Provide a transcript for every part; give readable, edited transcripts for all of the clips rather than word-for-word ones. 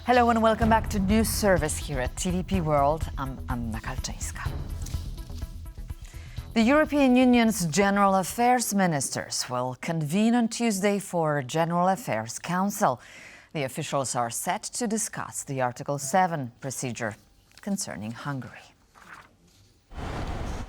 Hello and welcome back to News Service here at TVP World. I'm Anna Kalczyńska. The European Union's General Affairs Ministers will convene on Tuesday for General Affairs Council. The officials are set to discuss the Article 7 procedure concerning Hungary.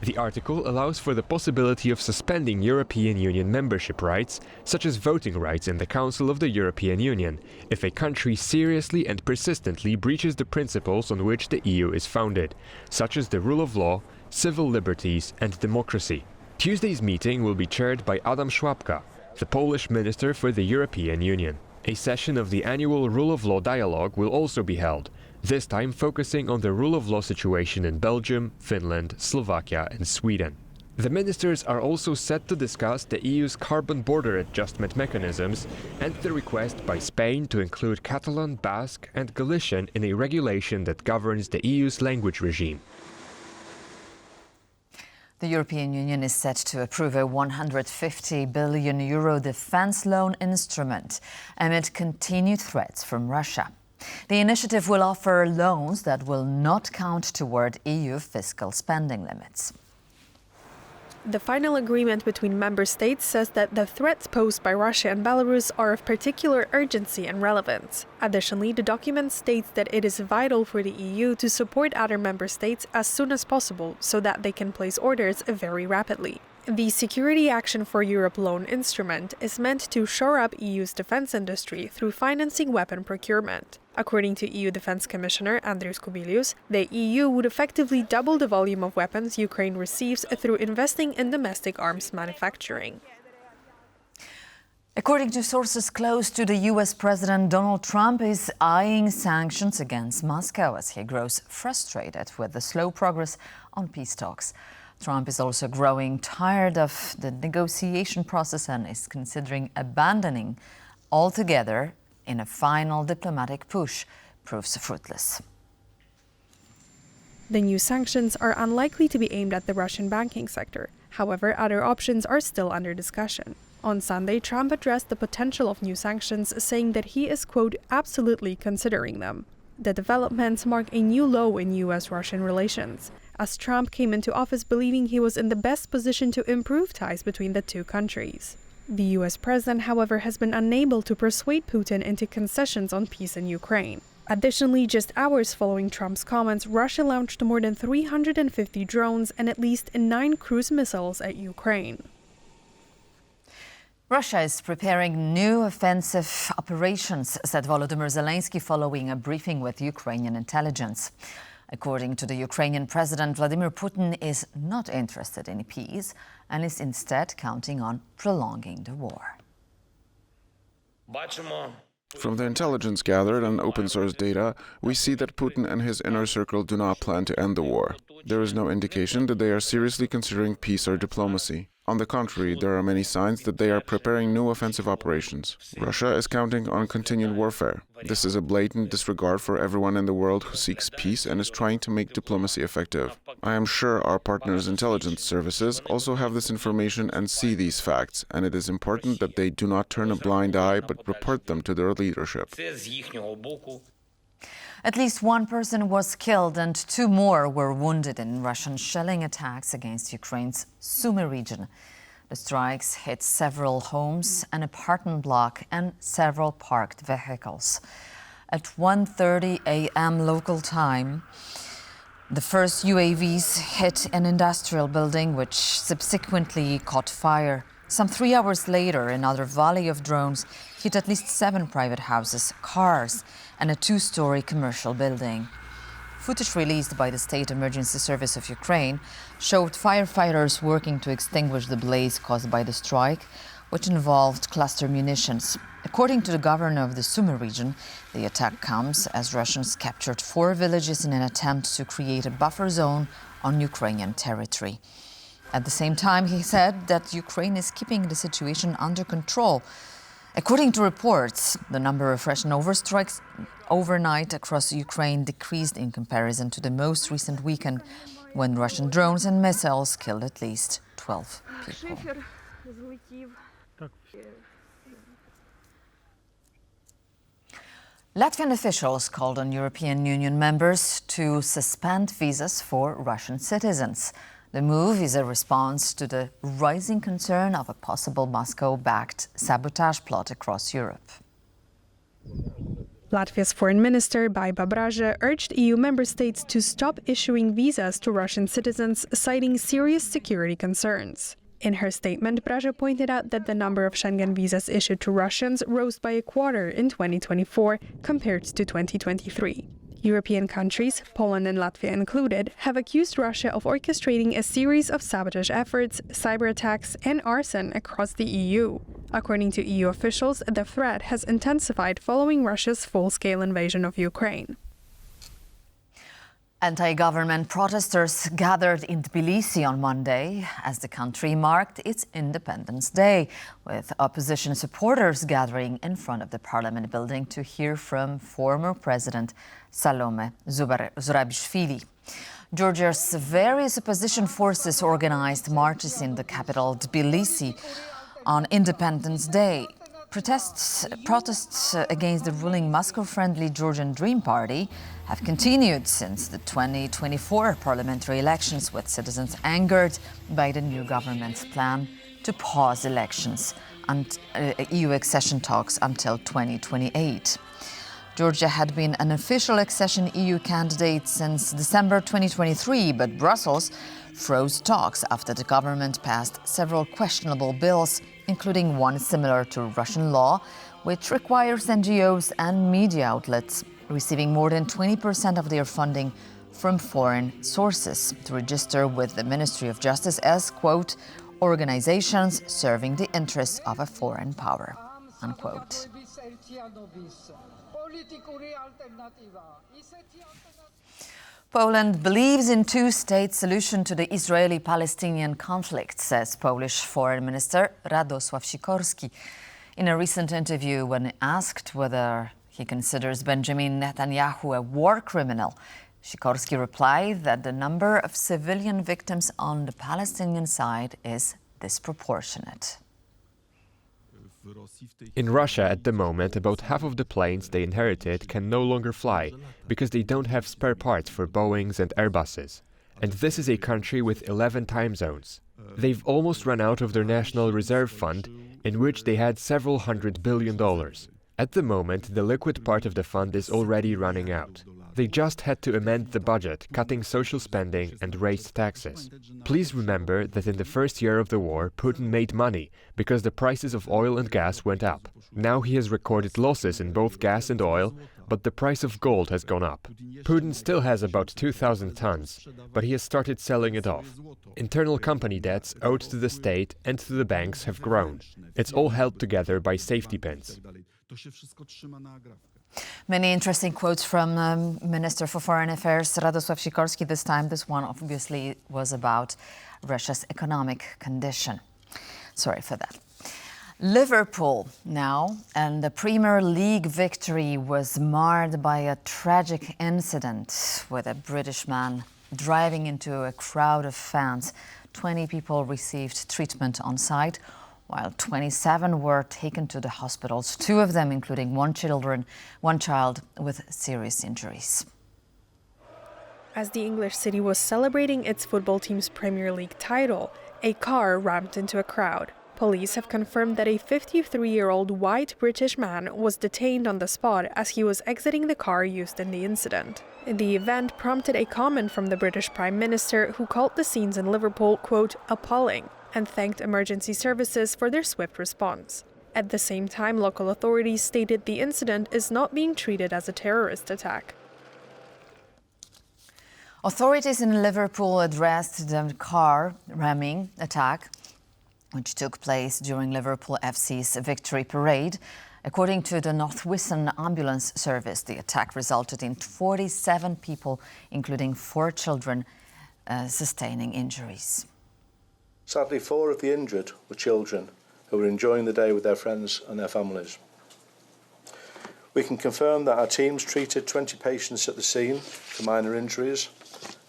The article allows for the possibility of suspending European Union membership rights, such as voting rights in the Council of the European Union, if a country seriously and persistently breaches the principles on which the EU is founded, such as the rule of law, civil liberties and democracy. Tuesday's meeting will be chaired by Adam Szłapka, the Polish Minister for the European Union. A session of the annual Rule of Law dialogue will also be held, this time focusing on the rule of law situation in Belgium, Finland, Slovakia and Sweden. The ministers are also set to discuss the EU's carbon border adjustment mechanisms and the request by Spain to include Catalan, Basque and Galician in a regulation that governs the EU's language regime. The European Union is set to approve a €150 billion defence loan instrument amid continued threats from Russia. The initiative will offer loans that will not count toward EU fiscal spending limits. The final agreement between member states says that the threats posed by Russia and Belarus are of particular urgency and relevance. Additionally, the document states that it is vital for the EU to support other member states as soon as possible so that they can place orders very rapidly. The Security Action for Europe loan instrument is meant to shore up EU's defense industry through financing weapon procurement. According to EU Defense Commissioner Andrius Kubilius, the EU would effectively double the volume of weapons Ukraine receives through investing in domestic arms manufacturing. According to sources close to the US President, Donald Trump is eyeing sanctions against Moscow as he grows frustrated with the slow progress on peace talks. Trump is also growing tired of the negotiation process and is considering abandoning altogether in a final diplomatic push proves fruitless. The new sanctions are unlikely to be aimed at the Russian banking sector. However, other options are still under discussion. On Sunday, Trump addressed the potential of new sanctions, saying that he is, quote, absolutely considering them. The developments mark a new low in US-Russian relations, as Trump came into office believing he was in the best position to improve ties between the two countries. The US president, however, has been unable to persuade Putin into concessions on peace in Ukraine. Additionally, just hours following Trump's comments, Russia launched more than 350 drones and at least 9 cruise missiles at Ukraine. Russia is preparing new offensive operations, said Volodymyr Zelensky following a briefing with Ukrainian intelligence. According to the Ukrainian president, Vladimir Putin is not interested in peace and is instead counting on prolonging the war. From the intelligence gathered and open-source data, we see that Putin and his inner circle do not plan to end the war. There is no indication that they are seriously considering peace or diplomacy. On the contrary, there are many signs that they are preparing new offensive operations. Russia is counting on continued warfare. This is a blatant disregard for everyone in the world who seeks peace and is trying to make diplomacy effective. I am sure our partners' intelligence services also have this information and see these facts, and it is important that they do not turn a blind eye but report them to their leadership. At least one person was killed and 2 more were wounded in Russian shelling attacks against Ukraine's Sumy region. The strikes hit several homes, an apartment block and several parked vehicles. At 1:30 a.m. local time, the first UAVs hit an industrial building which subsequently caught fire. Some 3 hours later, another volley of drones hit at least 7 private houses, cars, and a 2-story commercial building. Footage released by the State Emergency Service of Ukraine showed firefighters working to extinguish the blaze caused by the strike, which involved cluster munitions. According to the governor of the Sumy region, the attack comes as Russians captured 4 villages in an attempt to create a buffer zone on Ukrainian territory. At the same time, he said that Ukraine is keeping the situation under control. According to reports, the number of Russian overstrikes overnight across Ukraine decreased in comparison to the most recent weekend, when Russian drones and missiles killed at least 12 people. Latvian officials called on European Union members to suspend visas for Russian citizens. The move is a response to the rising concern of a possible Moscow-backed sabotage plot across Europe. Latvia's Foreign Minister Baiba Braža urged EU member states to stop issuing visas to Russian citizens, citing serious security concerns. In her statement, Braža pointed out that the number of Schengen visas issued to Russians rose by a quarter in 2024 compared to 2023. European countries, Poland and Latvia included, have accused Russia of orchestrating a series of sabotage efforts, cyber attacks, and arson across the EU. According to EU officials, the threat has intensified following Russia's full-scale invasion of Ukraine. Anti-government protesters gathered in Tbilisi on Monday as the country marked its Independence Day, with opposition supporters gathering in front of the parliament building to hear from former President Salome Zurabishvili. Georgia's various opposition forces organized marches in the capital Tbilisi on Independence Day. Protests against the ruling Moscow-friendly Georgian Dream Party have continued since the 2024 parliamentary elections, with citizens angered by the new government's plan to pause elections and EU accession talks until 2028. Georgia had been an official accession EU candidate since December 2023, but Brussels froze talks after the government passed several questionable bills, including one similar to Russian law, which requires NGOs and media outlets receiving more than 20% of their funding from foreign sources to register with the Ministry of Justice as, quote, organizations serving the interests of a foreign power, unquote. Poland believes in two-state solution to the Israeli-Palestinian conflict, says Polish Foreign Minister Radosław Sikorski. In a recent interview, when asked whether he considers Benjamin Netanyahu a war criminal, Sikorski replied that the number of civilian victims on the Palestinian side is disproportionate. In Russia at the moment, about half of the planes they inherited can no longer fly because they don't have spare parts for Boeings and Airbuses. And this is a country with 11 time zones. They've almost run out of their National Reserve Fund, in which they had several $100 billion. At the moment, the liquid part of the fund is already running out. They just had to amend the budget, cutting social spending and raised taxes. Please remember that in the first year of the war, Putin made money because the prices of oil and gas went up. Now he has recorded losses in both gas and oil, but the price of gold has gone up. Putin still has about 2,000 tons, but he has started selling it off. Internal company debts owed to the state and to the banks have grown. It's all held together by safety pins. Many interesting quotes from Minister for Foreign Affairs Radosław Sikorski this time. This one obviously was about Russia's economic condition. Sorry for that. Liverpool now, and the Premier League victory was marred by a tragic incident with a British man driving into a crowd of fans. 20 people received treatment on site, while 27 were taken to the hospitals, 2 of them including one child with serious injuries. As the English city was celebrating its football team's Premier League title, a car rammed into a crowd. Police have confirmed that a 53-year-old white British man was detained on the spot as he was exiting the car used in the incident. The event prompted a comment from the British Prime Minister, who called the scenes in Liverpool, quote, appalling, and thanked emergency services for their swift response. At the same time, local authorities stated the incident is not being treated as a terrorist attack. Authorities in Liverpool addressed the car ramming attack, which took place during Liverpool FC's victory parade. According to the North Western Ambulance Service, the attack resulted in 47 people, including 4 children, sustaining injuries. Sadly, 4 of the injured were children who were enjoying the day with their friends and their families. We can confirm that our teams treated 20 patients at the scene for minor injuries,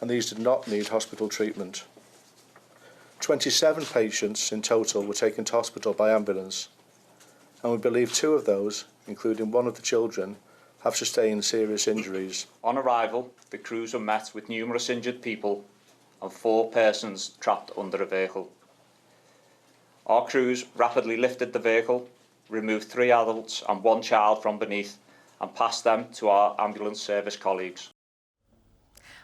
and these did not need hospital treatment. 27 patients in total were taken to hospital by ambulance, and we believe 2 of those, including one of the children, have sustained serious injuries. On arrival, the crews were met with numerous injured people and 4 persons trapped under a vehicle. Our crews rapidly lifted the vehicle, removed 3 adults and 1 child from beneath and passed them to our ambulance service colleagues.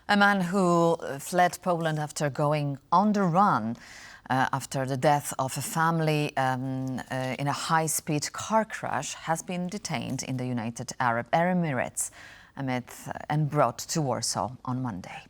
A man who fled Poland after going on the run after the death of a family in a high-speed car crash has been detained in the United Arab Emirates and brought to Warsaw on Monday.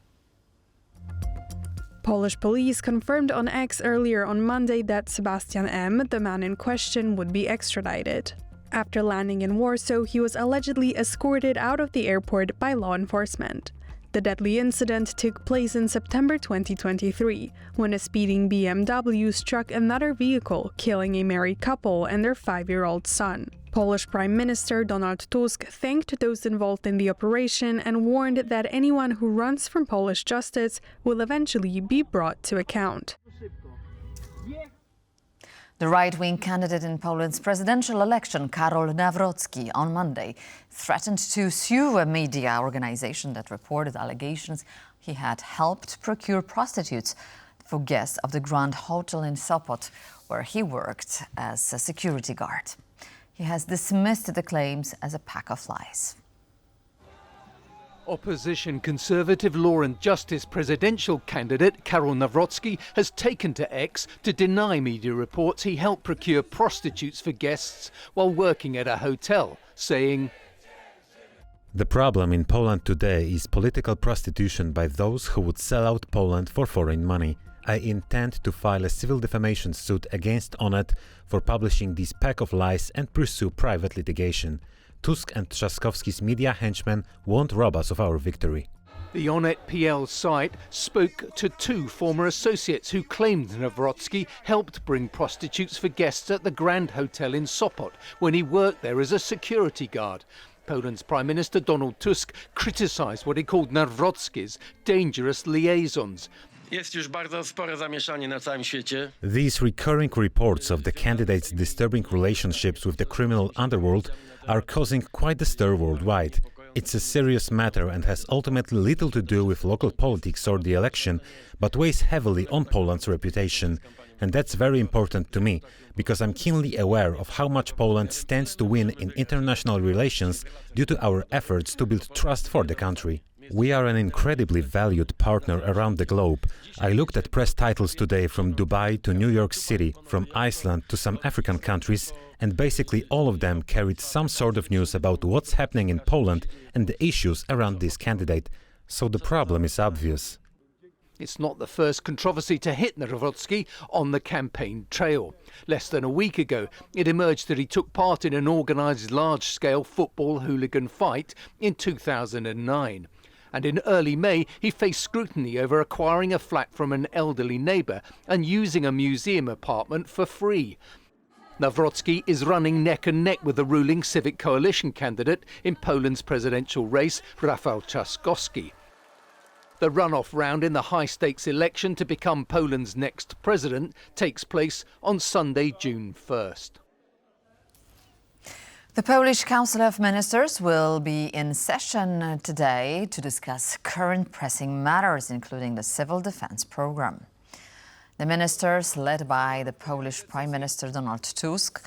Polish police confirmed on X earlier on Monday that Sebastian M., the man in question, would be extradited. After landing in Warsaw, he was allegedly escorted out of the airport by law enforcement. The deadly incident took place in September 2023, when a speeding BMW struck another vehicle, killing a married couple and their 5-year-old son. Polish Prime Minister Donald Tusk thanked those involved in the operation and warned that anyone who runs from Polish justice will eventually be brought to account. The right-wing candidate in Poland's presidential election, Karol Nawrocki, on Monday threatened to sue a media organization that reported allegations he had helped procure prostitutes for guests of the Grand Hotel in Sopot, where he worked as a security guard. He has dismissed the claims as a pack of lies. Opposition Conservative Law and Justice presidential candidate Karol Nawrocki has taken to X to deny media reports he helped procure prostitutes for guests while working at a hotel, saying, "The problem in Poland today is political prostitution by those who would sell out Poland for foreign money. I intend to file a civil defamation suit against Onet for publishing this pack of lies and pursue private litigation. Tusk and Trzaskowski's media henchmen won't rob us of our victory." The Onet PL site spoke to 2 former associates who claimed Nawrocki helped bring prostitutes for guests at the Grand Hotel in Sopot when he worked there as a security guard. Poland's Prime Minister Donald Tusk criticised what he called Nawrocki's dangerous liaisons. These recurring reports of the candidate's disturbing relationships with the criminal underworld are causing quite a stir worldwide. It's a serious matter and has ultimately little to do with local politics or the election, but weighs heavily on Poland's reputation. And that's very important to me, because I'm keenly aware of how much Poland stands to win in international relations due to our efforts to build trust for the country. We are an incredibly valued partner around the globe. I looked at press titles today from Dubai to New York City, from Iceland to some African countries, and basically all of them carried some sort of news about what's happening in Poland and the issues around this candidate. So the problem is obvious. It's not the first controversy to hit Nawrocki on the campaign trail. Less than a week ago, it emerged that he took part in an organised large-scale football hooligan fight in 2009. And in early May, he faced scrutiny over acquiring a flat from an elderly neighbour and using a museum apartment for free. Nawrocki is running neck and neck with the ruling Civic Coalition candidate in Poland's presidential race, Rafał Trzaskowski. The runoff round in the high-stakes election to become Poland's next president takes place on Sunday, June 1st. The Polish Council of Ministers will be in session today to discuss current pressing matters, including the civil defense program. The ministers, led by the Polish Prime Minister Donald Tusk,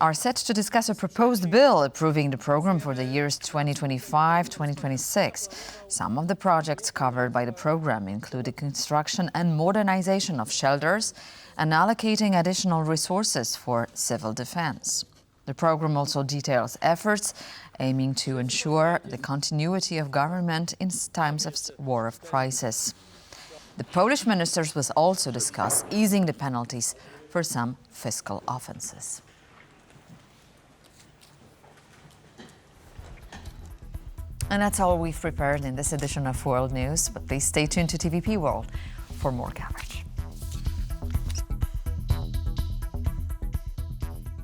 are set to discuss a proposed bill approving the program for the years 2025-2026. Some of the projects covered by the program include the construction and modernization of shelters and allocating additional resources for civil defense. The program also details efforts aiming to ensure the continuity of government in times of war of crisis. The Polish ministers will also discuss easing the penalties for some fiscal offences. And that's all we've prepared in this edition of World News, but please stay tuned to TVP World for more coverage.